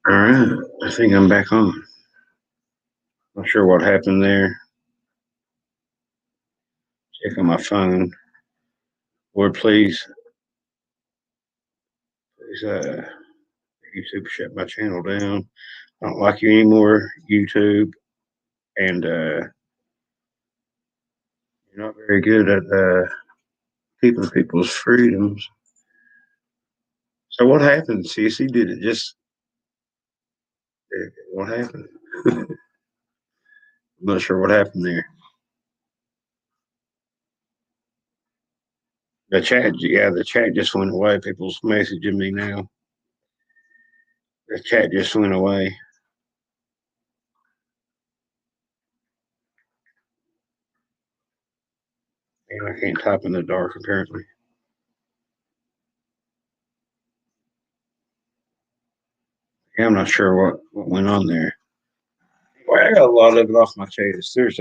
All right, I think I'm back on. Not sure what happened there. Check on my phone. Lord, please, YouTube shut my channel down. I don't like you anymore, YouTube, and you're not very good at keeping people's freedoms. So what happened, Sissy? Did it just? What happened? I'm not sure what happened there. The chat just went away. People's messaging me now. The chat just went away. And I can't type in the dark apparently. Yeah, I'm not sure what went on there. Well, I got a lot of it off my chest. There's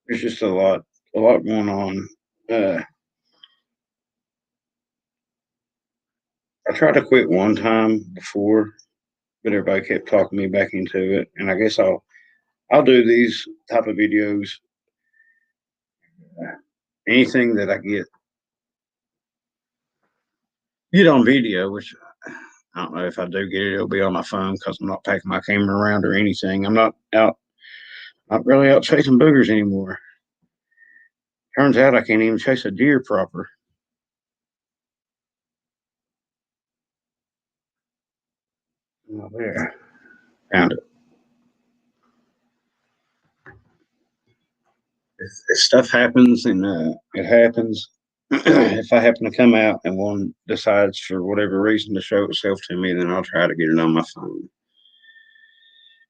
just a lot going on. Uh, I tried to quit one time before, but everybody kept talking me back into it. And I guess I'll do these type of videos. Anything that I get on video, which I don't know if I do get it, it'll be on my phone because I'm not taking my camera around or anything. I'm not really out chasing boogers anymore. Turns out I can't even chase a deer proper. Oh, there, found it. If stuff happens and it happens, if I happen to come out and one decides for whatever reason to show itself to me, then I'll try to get it on my phone.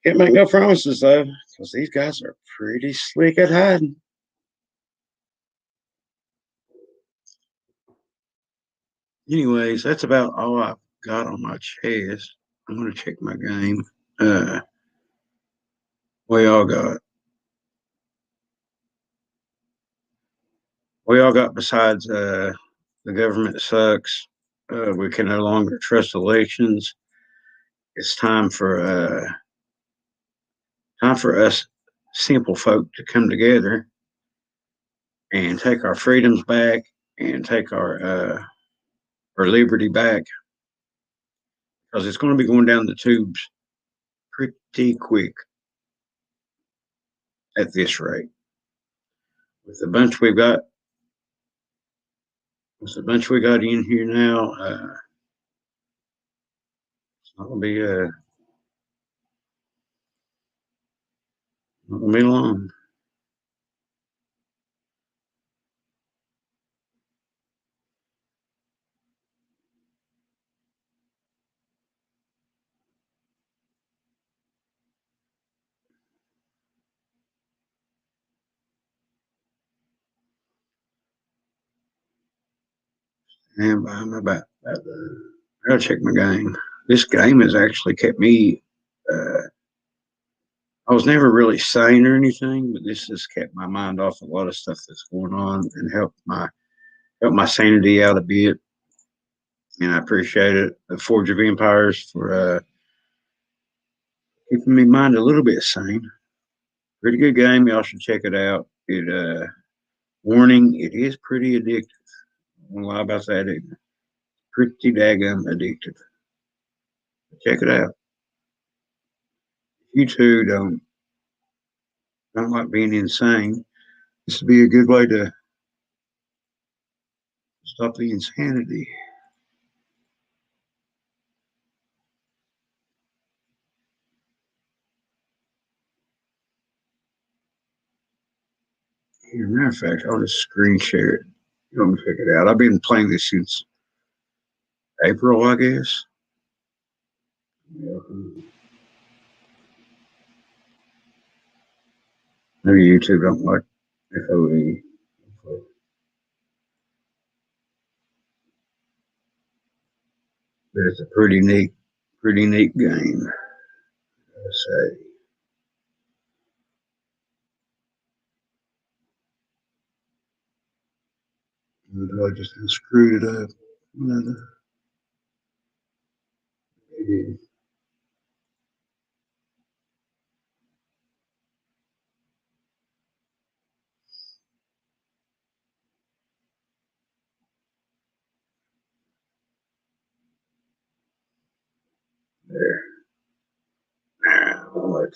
Can't make no promises though, because these guys are pretty slick at hiding. Anyways, that's about all I've got on my chest. I'm gonna check my game. Uh, we all got. We all got besides the government sucks. We can no longer trust elections. It's time for us simple folk to come together and take our freedoms back and take our liberty back because it's going to be going down the tubes pretty quick at this rate. With the bunch we've got, with the bunch we got in here now, it's not gonna be long. And I'm about I gotta check my game. This game has actually kept me. Uh, I was never really sane or anything, but this has kept my mind off a lot of stuff that's going on and helped my sanity out a bit. And I appreciate it. The Forge of Empires for keeping me mind a little bit sane. Pretty good game. Y'all should check it out. Warning, it is pretty addictive. I won't lie about that. It's pretty daggum addictive. Check it out. If you too don't like being insane, this would be a good way to stop the insanity. As a matter of fact, I'll just screen share it. You want me to check it out? I've been playing this since April, I guess. Maybe YouTube don't like FOE. But it's a pretty neat game. I say. I just screwed it up.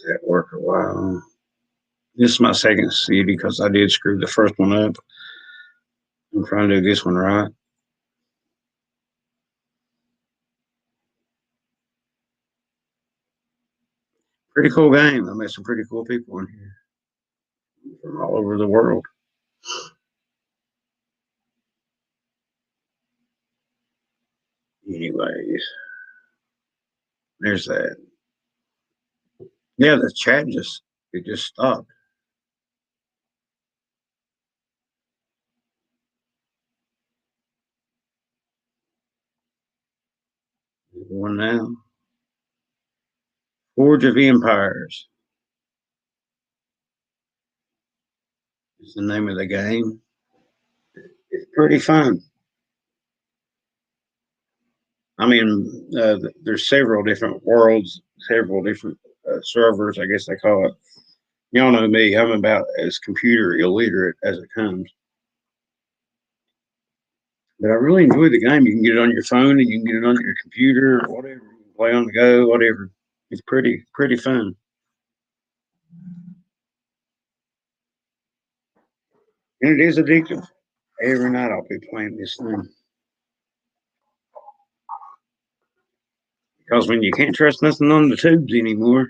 that work a while. This is my second city because I did screw the first one up. I'm trying to do this one right. Pretty cool game. I met some pretty cool people in here from all over the world. Anyways, there's that. Yeah, the chat just stopped. One now. Forge of Empires is the name of the game. It's pretty fun. I mean, there's several different worlds, several different servers, I guess they call it. Y'all know me. I'm about as computer illiterate as it comes. But I really enjoy the game. You can get it on your phone and you can get it on your computer or whatever. You can play on the go, whatever. It's pretty fun. And it is addictive. Every night I'll be playing this thing. Because when you can't trust nothing on the tubes anymore,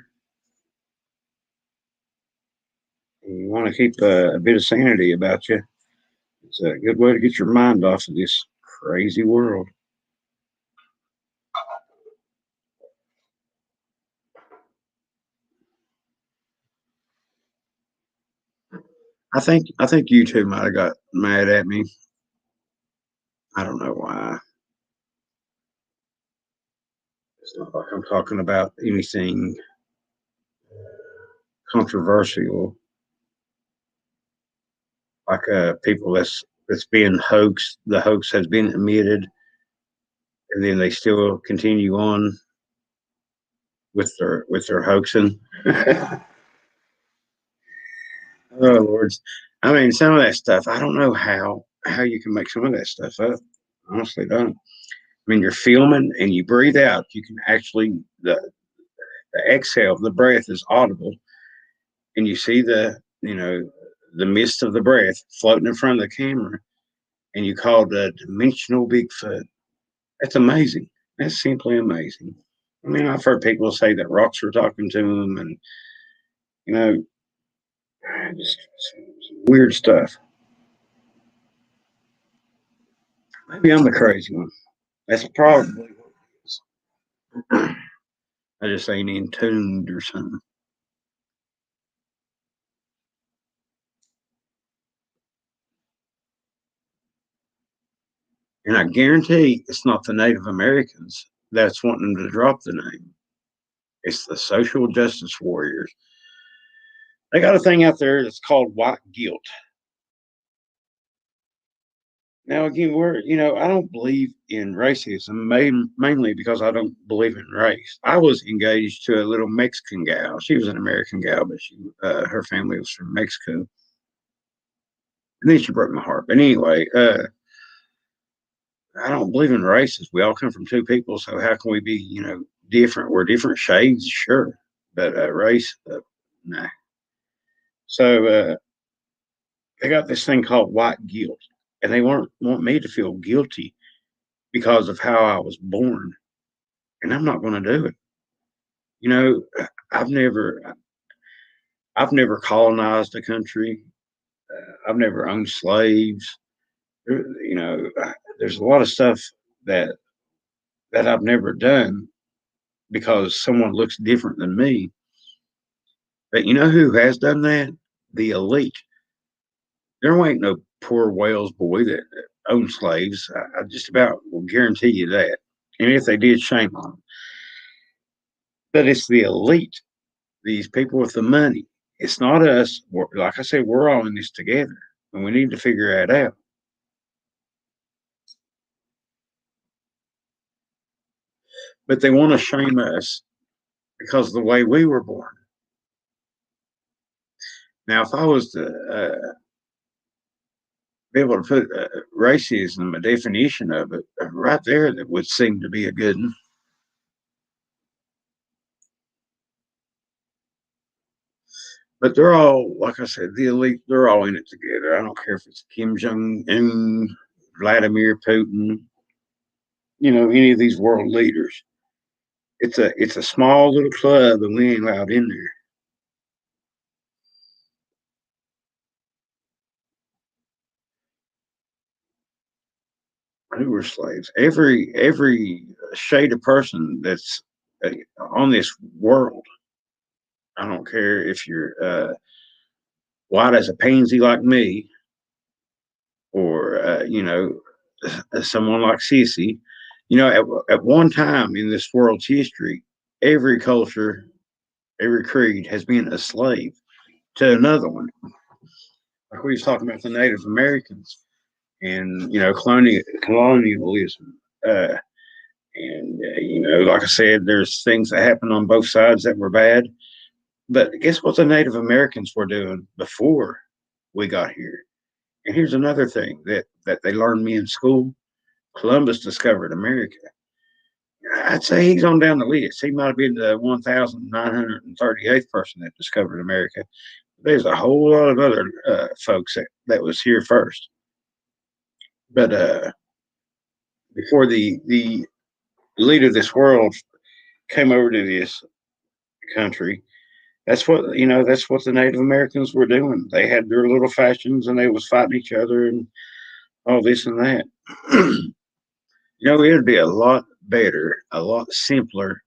and you want to keep a bit of sanity about you, it's a good way to get your mind off of this crazy world. I think you two might have got mad at me. I don't know why. It's not like I'm talking about anything controversial, like people that's being hoaxed. The hoax has been admitted, and then they still continue on with their hoaxing. Oh lords, I mean some of that stuff. I don't know how you can make some of that stuff up. Honestly, don't. I mean, you're filming and you breathe out. You can actually the exhale, the breath is audible, and you see the mist of the breath floating in front of the camera, and you call the dimensional Bigfoot. That's amazing. That's simply amazing. I mean, I've heard people say that rocks were talking to them, and you know, just some weird stuff. Maybe I'm the crazy one. That's probably what it is. I just ain't in tuned or something. And I guarantee it's not the Native Americans that's wanting to drop the name. It's the social justice warriors. They got a thing out there that's called white guilt. Now, again, I don't believe in racism, mainly because I don't believe in race. I was engaged to a little Mexican gal. She was an American gal, but her family was from Mexico. And then she broke my heart. But anyway, I don't believe in races. We all come from two people, so how can we be, different? We're different shades, sure, but race, nah. So they got this thing called white guilt, and they want me to feel guilty because of how I was born, and I'm not going to do it. You know, I've never, I've never colonized a country. I've never owned slaves. There's a lot of stuff that I've never done because someone looks different than me. But you know who has done that? The elite. There ain't no poor Wales boy that owned slaves. I just about will guarantee you that. And if they did, shame on them. But it's the elite, these people with the money. It's not us. Like I said, we're all in this together, and we need to figure that out. But they want to shame us because of the way we were born. Now, if I was to be able to put racism, a definition of it, right there, that would seem to be a good one. But they're all, like I said, the elite. They're all in it together. I don't care if it's Kim Jong Un, Vladimir Putin, any of these world leaders. It's a small little club, and we ain't allowed in there. Who were slaves? Every shade of person that's uh, on this world. I don't care if you're white as a pansy like me, or someone like Sissy. At one time in this world's history, every culture, every creed has been a slave to another one. Like we was talking about the Native Americans and colonialism. Uh, and like I said, there's things that happened on both sides that were bad. But guess what the Native Americans were doing before we got here? And here's another thing that they learned me in school. Columbus discovered America. I'd say he's on down the list. He might have been the 1,938th person that discovered America. There's a whole lot of other folks that was here first. But before the leader of this world came over to this country, that's what the Native Americans were doing. They had their little factions and they was fighting each other and all this and that. It'd be a lot better, a lot simpler.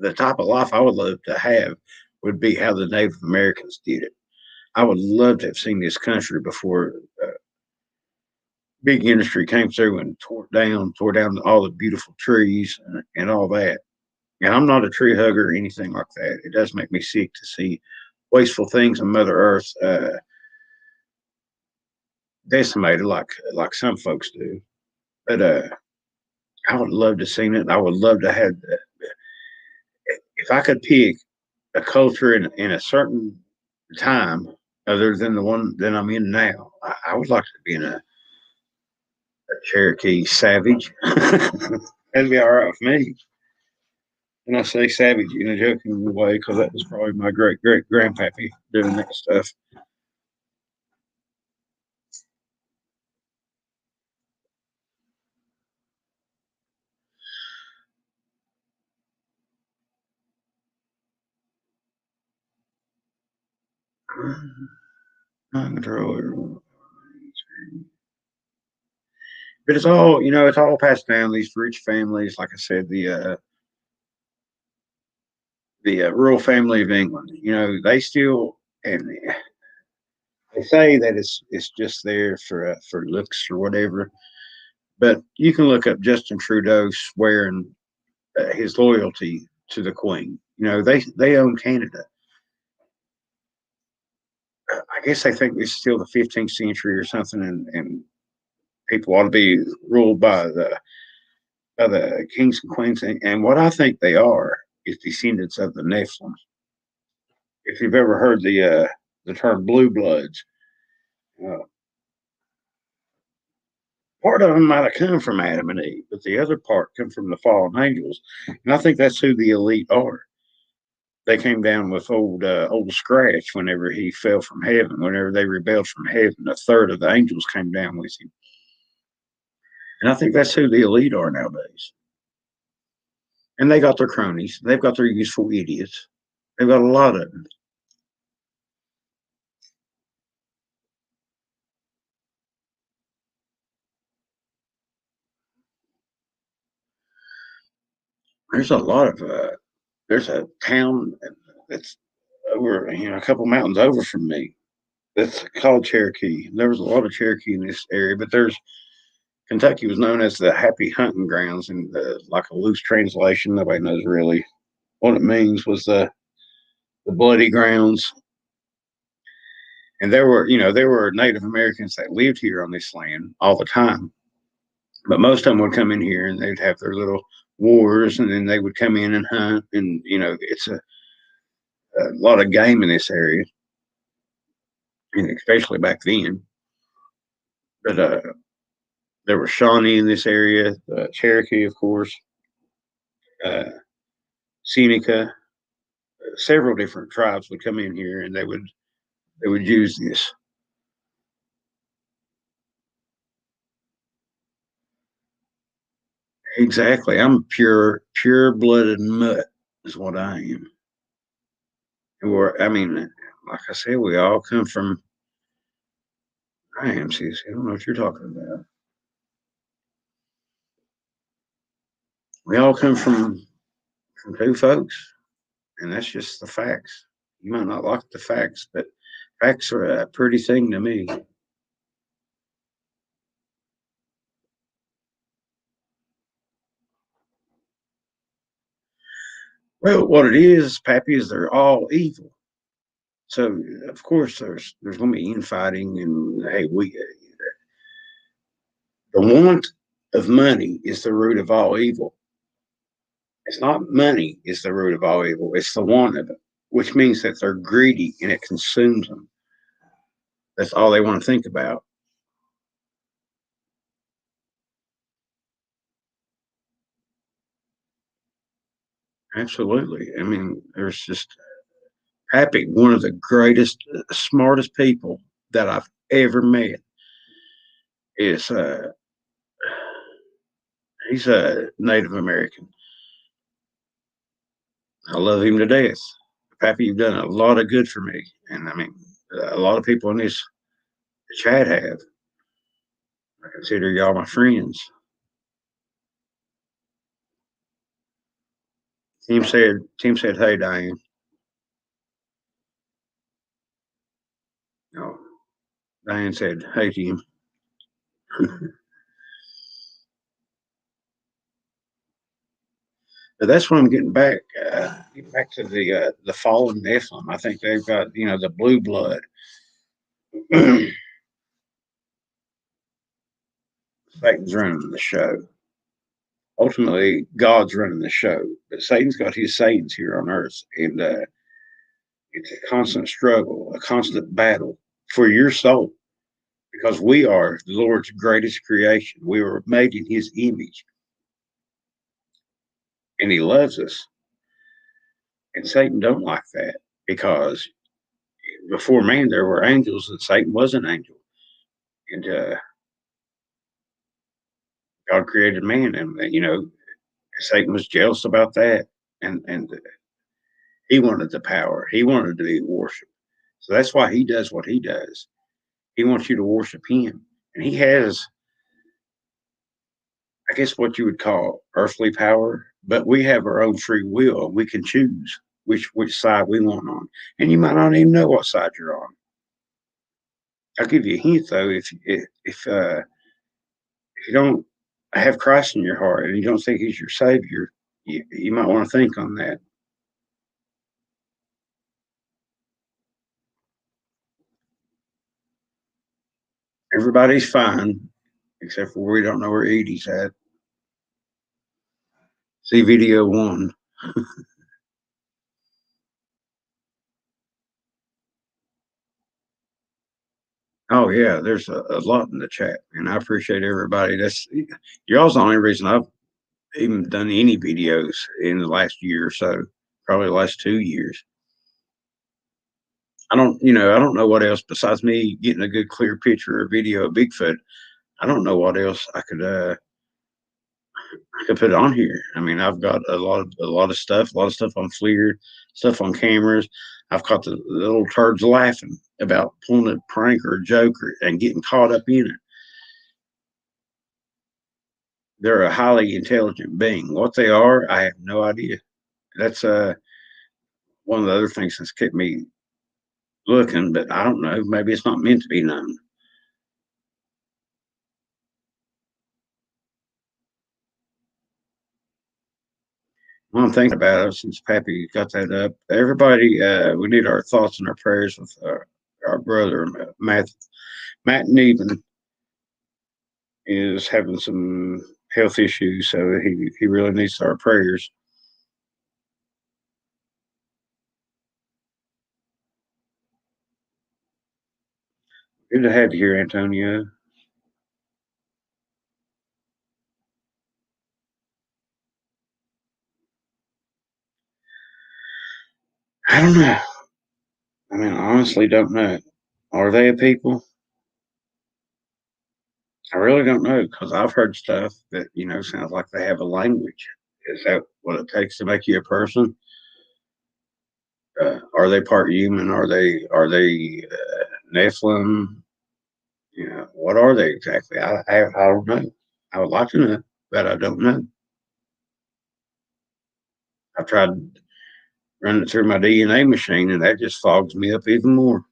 The type of life I would love to have would be how the Native Americans did it. I would love to have seen this country before big industry came through and tore down all the beautiful trees and all that. And I'm not a tree hugger or anything like that. It does make me sick to see wasteful things on Mother Earth decimated like some folks do. But I would love to see it. I would love to have. If I could pick a culture in a certain time other than the one that I'm in now, I would like to be in a Cherokee savage. That'd be all right with me. And I say savage in a joking way because that was probably my great great grandpappy doing that stuff. But it's all passed down. These rich families, like I said, the royal family of England. They still and they say that it's just there for looks or whatever. But you can look up Justin Trudeau swearing his loyalty to the Queen. They own Canada. I guess they think it's still the 15th century or something, and people ought to be ruled by the kings and queens. And what I think they are is descendants of the Nephilim. If you've ever heard the term blue bloods, uh, part of them might have come from Adam and Eve, but the other part come from the fallen angels. And I think that's who the elite are. They came down with old Scratch whenever he fell from heaven. Whenever they rebelled from heaven, a third of the angels came down with him. And I think that's who the elite are nowadays. And they got their cronies. They've got their useful idiots. They've got a lot of them. There's a lot of there's a town that's over a couple mountains over from me that's called Cherokee. There was a lot of Cherokee in this area, but there's Kentucky was known as the Happy Hunting Grounds, and like a loose translation, nobody knows really what it means. Was the Bloody Grounds, and there were Native Americans that lived here on this land all the time, but most of them would come in here and they'd have their little wars, and then they would come in and hunt, and it's a lot of game in this area, and especially back then. But there were Shawnee in this area, Cherokee, of course, uh, Seneca, several different tribes would come in here, and they would use this. Exactly. I'm pure blooded mutt is what I am. Or I mean, like I said, we all come from. I am, Cece. I don't know what you're talking about. We all come from two folks, and that's just the facts. You might not like the facts, but facts are a pretty thing to me. Well, what it is, Pappy, is they're all evil. So of course there's going to be infighting, and hey, we the want of money is the root of all evil. It's not money is the root of all evil. It's the want of it, which means that they're greedy and it consumes them. That's all they want to think about. Absolutely. I mean, there's just Happy, one of the greatest, smartest people that I've ever met. Is He's a Native American. I love him to death. Pappy, you've done a lot of good for me, and I mean, a lot of people in this chat have. I consider y'all my friends. Tim said, "Hey, Diane." No, Diane said, "Hey, Tim." But that's what I'm getting back to the fallen Nephilim. I think they've got the blue blood. Satan's running the show. Ultimately, God's running the show, but Satan's got his Satans here on earth, and it's a constant struggle, a constant battle for your soul, because we are the Lord's greatest creation. We were made in His image, and He loves us. And Satan don't like that because before man there were angels, and Satan was an angel, and God created man, and Satan was jealous about that, and he wanted the power. He wanted to be worshipped. So that's why he does what he does. He wants you to worship him, and he has, I guess, what you would call earthly power. But we have our own free will. We can choose which side we want on, and you might not even know what side you're on. I'll give you a hint though. If you don't have Christ in your heart and you don't think He's your Savior, you might want to think on that. Everybody's fine except for we don't know where Edie's at. See video one. Oh yeah, there's a lot in the chat, and I appreciate everybody. That's y'all's the only reason I've even done any videos in the last year or so, probably the last 2 years. I don't know what else besides me getting a good clear picture or video of Bigfoot. I don't know what else I could put on here. I mean, I've got a lot of stuff on FLIR, stuff on cameras. I've caught the little turds laughing about pulling a prank or a joke and getting caught up in it. They're a highly intelligent being. What they are, I have no idea. That's one of the other things that's kept me looking, but I don't know. Maybe it's not meant to be known. Well, I'm thinking about it since Pappy got that up. Everybody, we need our thoughts and our prayers with our brother Matt Neven is having some health issues, so he really needs our prayers. Good to have you here, Antonio. I don't know. I mean, I honestly don't know. Are they a people? I really don't know because I've heard stuff that sounds like they have a language. Is that what it takes to make you a person? Are they part human? Are they Nephilim? What are they exactly? I don't know. I would like to know, but I don't know. I've tried running it through my DNA machine, and that just fogs me up even more.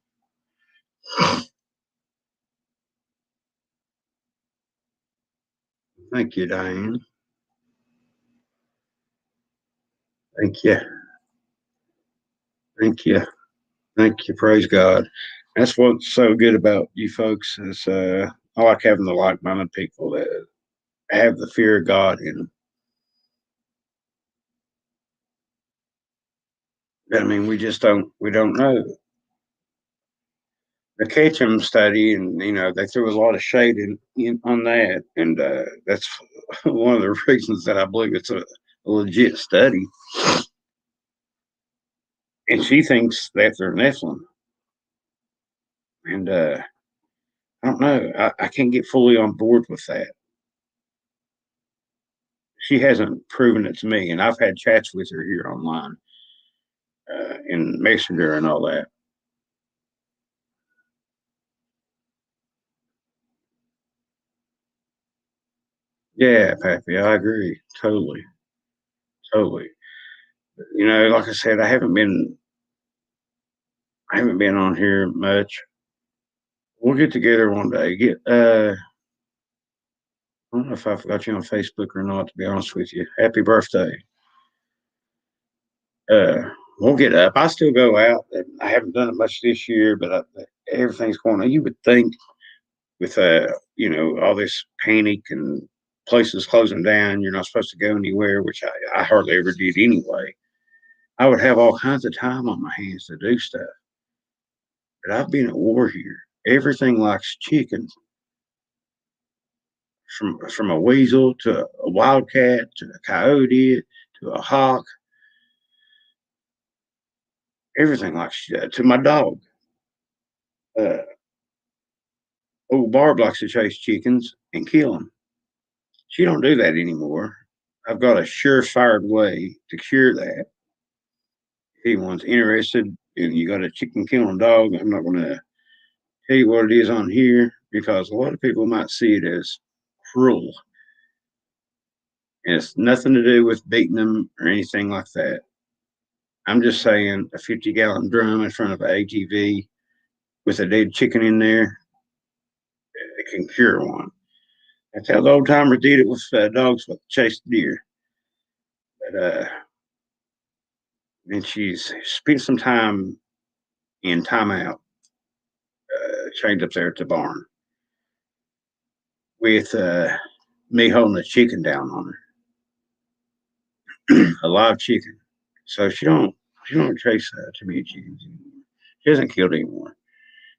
Thank you, Diane. Thank you. Thank you. Thank you. Praise God. That's what's so good about you folks is I like having the like-minded people that have the fear of God in them. I mean, we don't know. The Ketchum study, and they threw a lot of shade in on that, and that's one of the reasons that I believe it's a legit study. And she thinks that they're Nephilim, and I don't know. I can't get fully on board with that. She hasn't proven it to me, and I've had chats with her here online, in Messenger and all that. Yeah, Pappy, I agree totally, totally. Like I said, I haven't been on here much. We'll get together one day. I don't know if I forgot you on Facebook or not. To be honest with you, happy birthday. Uh, we'll get up. I still go out. And I haven't done it much this year, but everything's going on. You would think with all this panic and places closing down, you're not supposed to go anywhere, which I hardly ever did anyway. I would have all kinds of time on my hands to do stuff. But I've been at war here. Everything likes chickens, from a weasel to a wildcat to a coyote to a hawk. Everything likes to my dog. Uh, Old Barb likes to chase chickens and kill them. She don't do that anymore. I've got a surefire way to cure that. If anyone's interested and you got a chicken killing dog, I'm not going to tell you what it is on here because a lot of people might see it as cruel. And it's nothing to do with beating them or anything like that. I'm just saying a 50-gallon drum in front of an ATV with a dead chicken in there, it can cure one. That's how the old timers did it with dogs that chased deer. But and she's spent some time in timeout, chained up there at the barn with me holding a chicken down on her, a live chicken. So she don't chase too many chickens anymore. She hasn't killed anyone.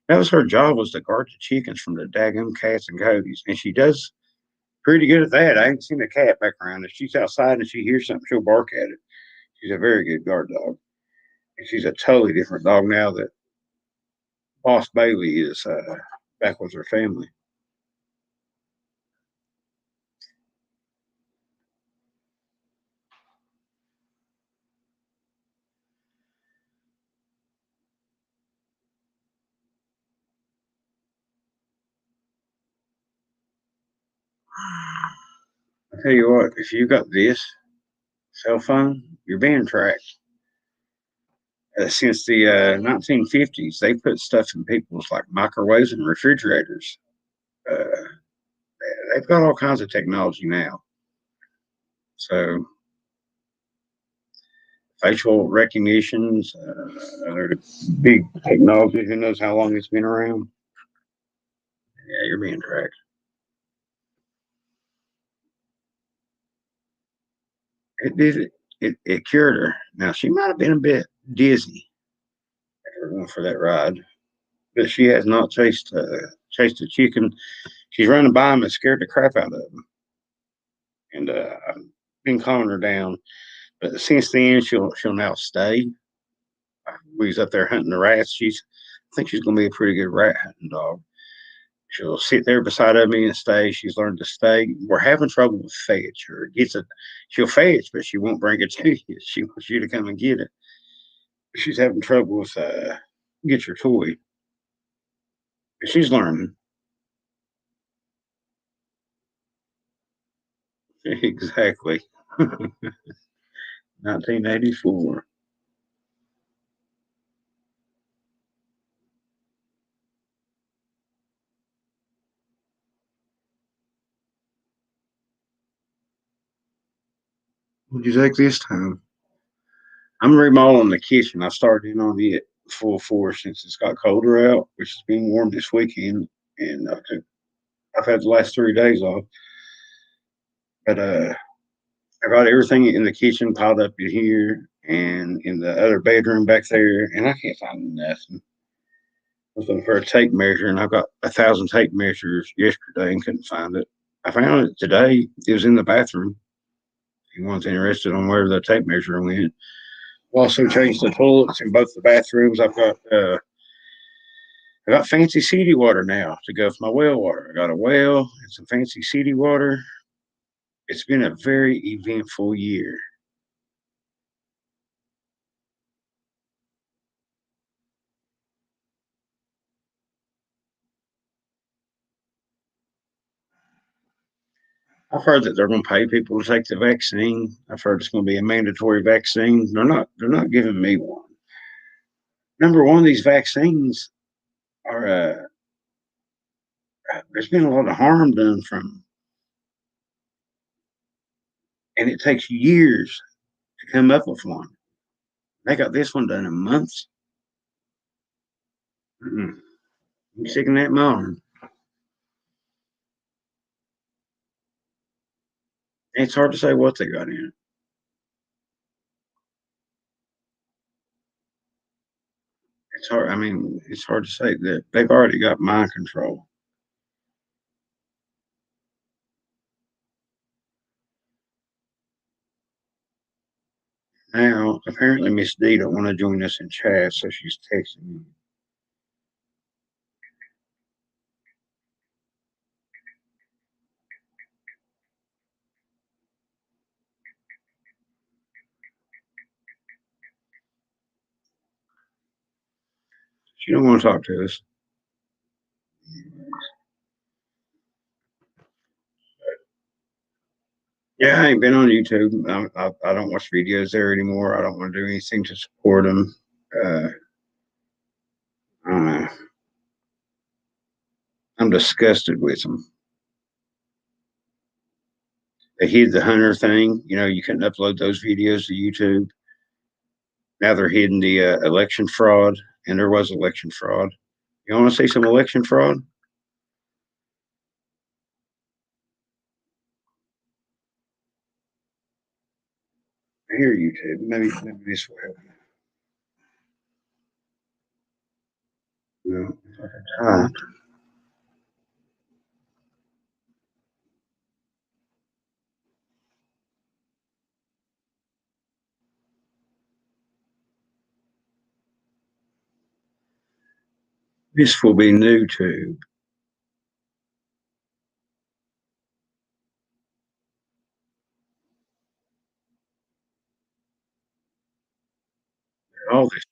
That was her job, was to guard the chickens from the daggum cats and coyotes, and she does pretty good at that. I ain't seen a cat back around. If she's outside and she hears something, she'll bark at it. She's a very good guard dog, and she's a totally different dog now that Boss Bailey is back with her family. I tell you what, if you got this cell phone, you're being tracked. Since the 1950s, they put stuff in people's like microwaves and refrigerators. Uh, they've got all kinds of technology now. So facial recognitions, are big technology. Who knows how long it's been around? Yeah, you're being tracked. It did it. It cured her. Now she might have been a bit dizzy after going for that ride, but she has not chased a chicken. She's running by him and scared the crap out of him, and I've been calming her down. But since then, she'll now stay. we was up there hunting the rats. I think she's going to be a pretty good rat hunting dog. She'll sit there beside of me and stay. She's learned to stay. We're having trouble with fetch. She'll fetch, but she won't bring it to you. She wants you to come and get it. She's having trouble with get your toy. She's learning. Exactly. 1984. What'd you take this time? I'm remodeling the kitchen. I started in on it full force since it's got colder out, which has been warm this weekend, and I've had the last 3 days off. But I got everything in the kitchen piled up in here and in the other bedroom back there, and I can't find nothing. I was looking for a tape measure, and I've got 1,000 tape measures yesterday and couldn't find it. I found it today. It was in the bathroom. If anyone's interested on where the tape measure went. Also changed the toilets in both the bathrooms. I got fancy city water now to go for my well water. I got a well and some fancy city water. It's been a very eventful year. I've heard that they're going to pay people to take the vaccine. I've heard it's going to be a mandatory vaccine. They're not giving me one. Number one, these vaccines are there's been a lot of harm done from, and it takes years to come up with one. They got this one done in months. I'm sick of that mountain. It's hard to say what they got in it. It's hard. I mean, it's hard to say that they've already got mind control. Now, apparently, Miss D don't want to join us in chat, so she's texting me. She don't want to talk to us. Yeah, I ain't been on YouTube. I don't watch videos there anymore. I don't want to do anything to support them. Uh, I don't know. I'm disgusted with them. They hid the hunter thing. You know, you couldn't upload those videos to YouTube. Now they're hiding the election fraud, and there was election fraud. You want to see some election fraud? Here, YouTube. Maybe this will help. You know, this will be new to all this.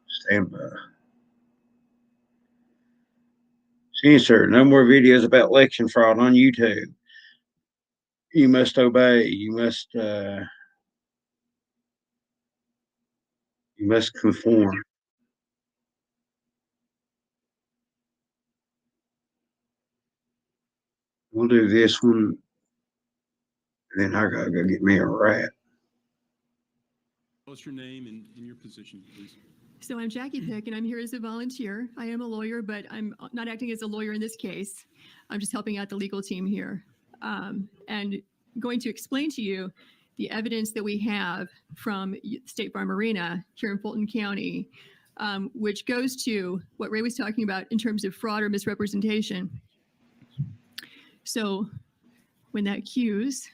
Stand by. Censor. No more videos about election fraud on YouTube. You must obey. You must conform. We'll do this one, and then I gotta go get me a rat. What's your name and your position, please? So I'm Jackie Pick, and I'm here as a volunteer. I am a lawyer, but I'm not acting as a lawyer in this case. I'm just helping out the legal team here, and going to explain to you the evidence that we have from State Farm Arena here in Fulton County, which goes to what Ray was talking about in terms of fraud or misrepresentation. So when that cues,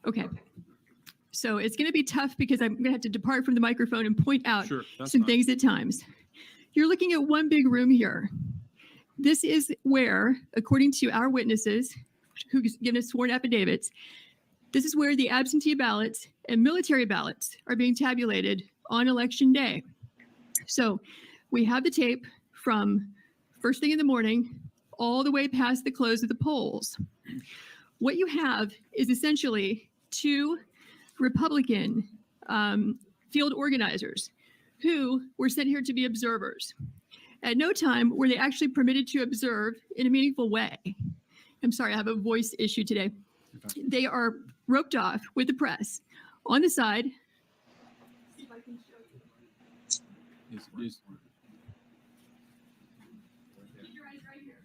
Okay. So it's going to be tough because I'm going to have to depart from the microphone and point out Sure, that's some fine. things at times. You're looking at one big room here. This is where, according to our witnesses who've given us sworn affidavits, this is where the absentee ballots and military ballots are being tabulated on election day. So we have the tape from first thing in the morning all the way past the close of the polls. What you have is essentially two Republican field organizers who were sent here to be observers. At no time were they actually permitted to observe in a meaningful way. I'm sorry, I have a voice issue today. They are roped off with the press on the side. See if I can show you. Is- Keep your eyes right here.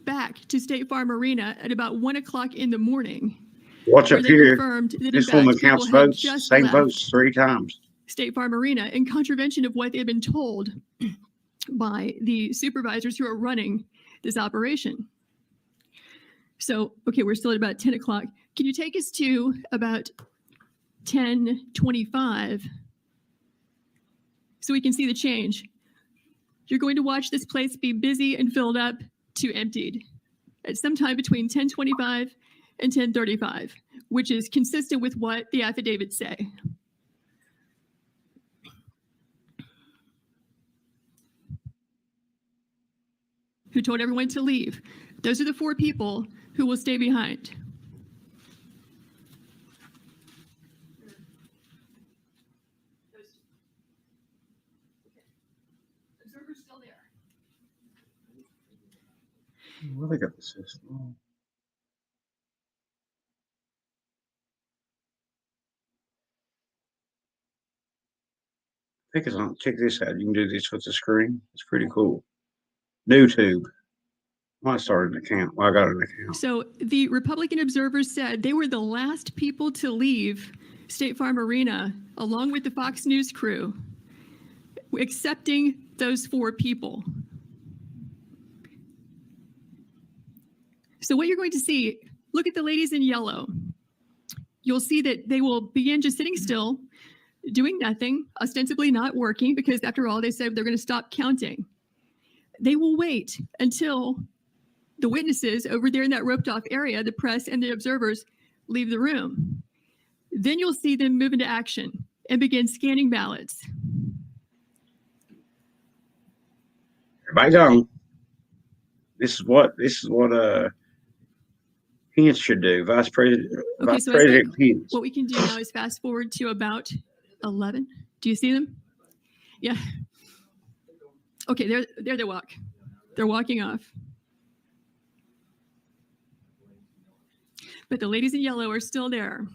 Back to State Farm Arena at about 1 o'clock in the morning. Watch where up they here. confirmed that in This fact, woman people counts had votes, just same left votes 3 times. State Farm Arena in contravention of what they've been told by the supervisors who are running this operation. So, okay, we're still at about 10 o'clock. Can you take us to about 10:25 so we can see the change? You're going to watch this place be busy and filled up to emptied at some time between 10:25 and 10:35, which is consistent with what the affidavits say. Who told everyone to leave. Those are the 4 people who will stay behind. Observers still there. Well, they got the system. I think it's on. Check this out. You can do this with the screen. It's pretty cool. YouTube. I started an account. Well, I got an account. So the Republican observers said they were the last people to leave State Farm Arena along with the Fox News crew, accepting those 4 people. So what you're going to see, look at the ladies in yellow. You'll see that they will begin just sitting still, doing nothing, ostensibly not working, because after all, they said they're going to stop counting. They will wait until the witnesses over there in that roped off area, the press and the observers, leave the room. Then you'll see them move into action and begin scanning ballots. Everybody gone. This is what Pence should do. Vice President Pence. What we can do now is fast forward to about 11. Do you see them? Yeah. Okay, there they walk. They're walking off. But the ladies in yellow are still there.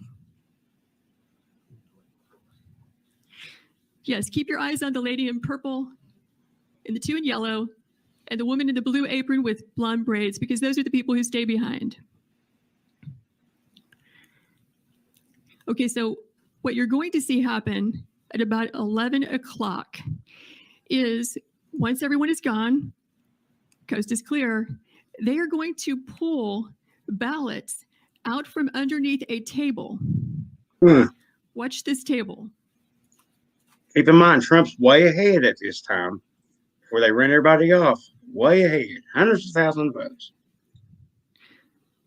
Yes, keep your eyes on the lady in purple and the 2 in yellow and the woman in the blue apron with blonde braids, because those are the people who stay behind. Okay, so what you're going to see happen at about 11 o'clock is once everyone is gone, coast is clear, they are going to pull ballots out from underneath a table. Watch this table. Keep in mind, Trump's way ahead at this time. Before they ran everybody off, way ahead, hundreds of thousands of votes.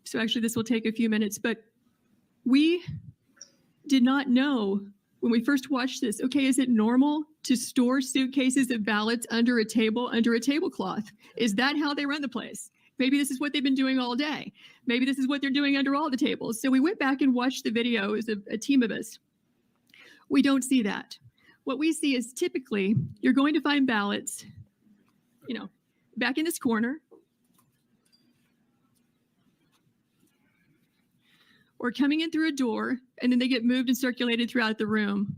So actually, this will take a few minutes, but we did not know when we first watched this, okay, is it normal to store suitcases of ballots under a table, under a tablecloth? Is that how they run the place? Maybe this is what they've been doing all day. Maybe this is what they're doing under all the tables. So we went back and watched the video as a team of us. We don't see that. What we see is typically you're going to find ballots, back in this corner, or coming in through a door, and then they get moved and circulated throughout the room.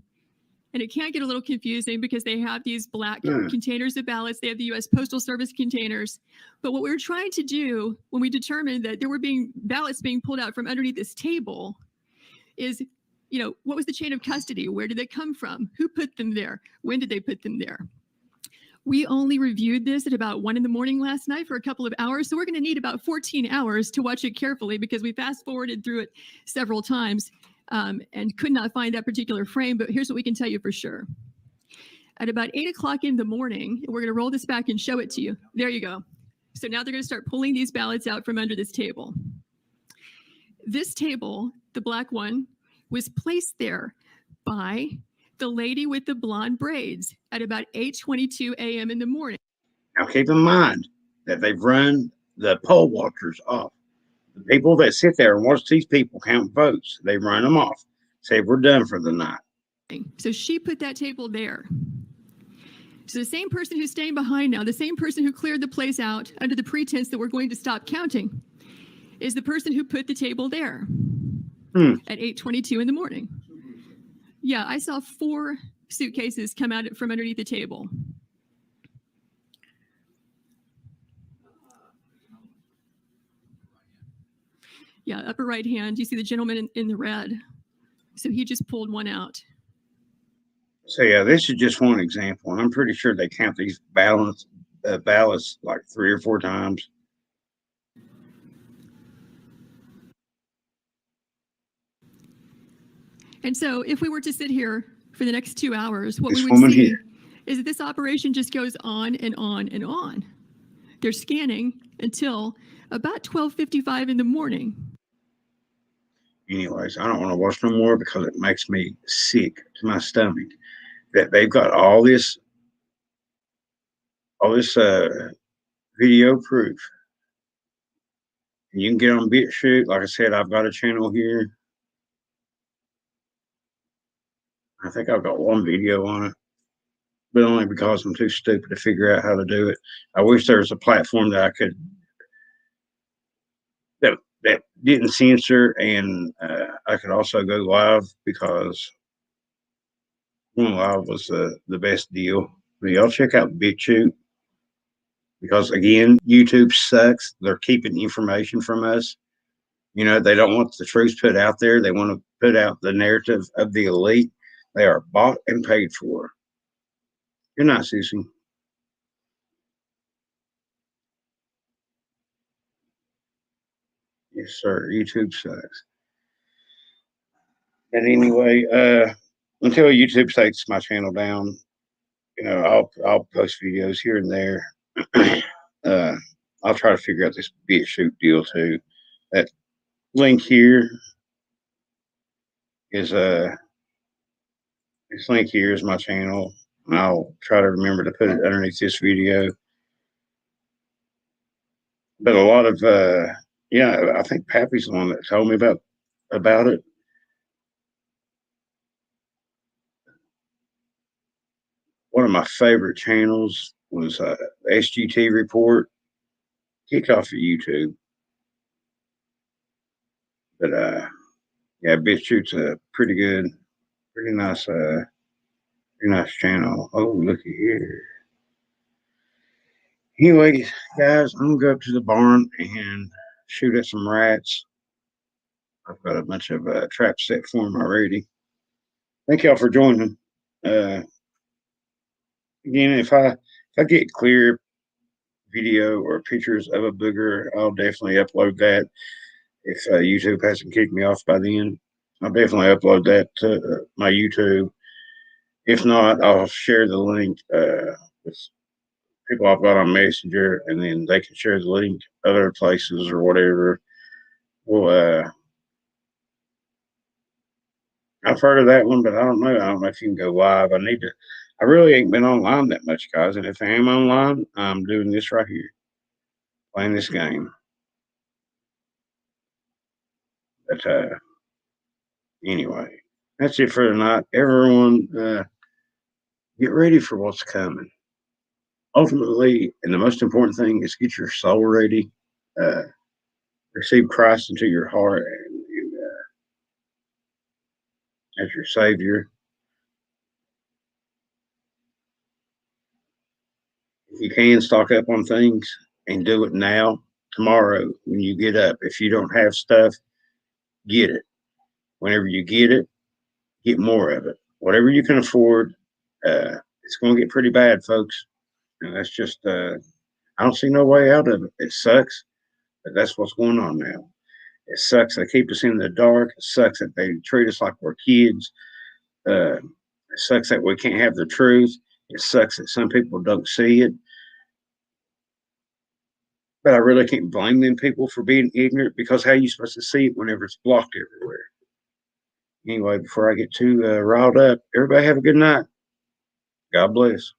And it can get a little confusing because they have these black containers of ballots. They have the U.S. Postal Service containers. But what we were trying to do when we determined that there were ballots being pulled out from underneath this table is, what was the chain of custody? Where did they come from? Who put them there? When did they put them there? We only reviewed this at about 1 a.m. last night for a couple of hours. So we're going to need about 14 hours to watch it carefully because we fast forwarded through it several times and could not find that particular frame. But here's what we can tell you for sure. At about 8 o'clock in the morning, we're going to roll this back and show it to you. There you go. So now they're going to start pulling these ballots out from under this table. This table, the black one, was placed there by the lady with the blonde braids at about 8:22 a.m. in the morning. Now keep in mind that they've run the poll watchers off. The people that sit there and watch these people count votes, they run them off. Say we're done for the night. So she put that table there. So the same person who's staying behind now, the same person who cleared the place out under the pretense that we're going to stop counting, is the person who put the table there at 8:22 in the morning. Yeah, I saw 4 suitcases come out from underneath the table. Yeah, upper right hand, you see the gentleman in the red. So he just pulled one out. So yeah, this is just one example. And I'm pretty sure they count these ballots like 3 or 4 times. And so if we were to sit here for the next 2 hours, what This we would woman see here. is that this operation just goes on and on and on. They're scanning until about 12:55 in the morning. Anyways, I don't want to watch no more because it makes me sick to my stomach that they've got all this video proof. And you can get on BitChute. Like I said, I've got a channel here. I think I've got 1 video on it, but only because I'm too stupid to figure out how to do it. I wish there was a platform that I could that didn't censor, and I could also go live because going live was the best deal. But y'all check out BitChute because again, YouTube sucks. They're keeping information from us. You know, they don't want the truth put out there. They want to put out the narrative of the elite. They are bought and paid for. Good night, Susie. Yes, sir. YouTube sucks. But anyway, until YouTube takes my channel down, you know, I'll post videos here and there. I'll try to figure out this BitChute deal too. That link here is this link here is my channel. And I'll try to remember to put it underneath this video. But a lot of yeah, I think Pappy's the one that told me about it. One of my favorite channels was the SGT Report, kicked off of YouTube. But yeah, BitChute's a pretty nice channel. Oh, looky here. Anyway, guys, I'm gonna go up to the barn and shoot at some rats. I've got a bunch of traps set for them already. Thank y'all for joining. Again, if I get clear video or pictures of a booger, I'll definitely upload that. If YouTube hasn't kicked me off by then, I'll definitely upload that to my YouTube. If not, I'll share the link with people I've got on Messenger, and then they can share the link other places or whatever. Well, I've heard of that one, but I don't know. I don't know if you can go live. I really ain't been online that much, guys. And if I am online, I'm doing this right here, playing this game. But anyway, that's it for tonight. Everyone, get ready for what's coming. Ultimately, and the most important thing is get your soul ready. Receive Christ into your heart and as your Savior. If you can, stock up on things and do it now. Tomorrow, when you get up, if you don't have stuff, get it. Whenever you get it, get more of it. Whatever you can afford. It's going to get pretty bad, folks. And that's just, I don't see no way out of it. It sucks, but that's what's going on now. It sucks. They keep us in the dark. It sucks that they treat us like we're kids. It sucks that we can't have the truth. It sucks that some people don't see it. But I really can't blame them people for being ignorant, because how are you supposed to see it whenever it's blocked everywhere? Anyway, before I get too riled up, everybody have a good night. God bless.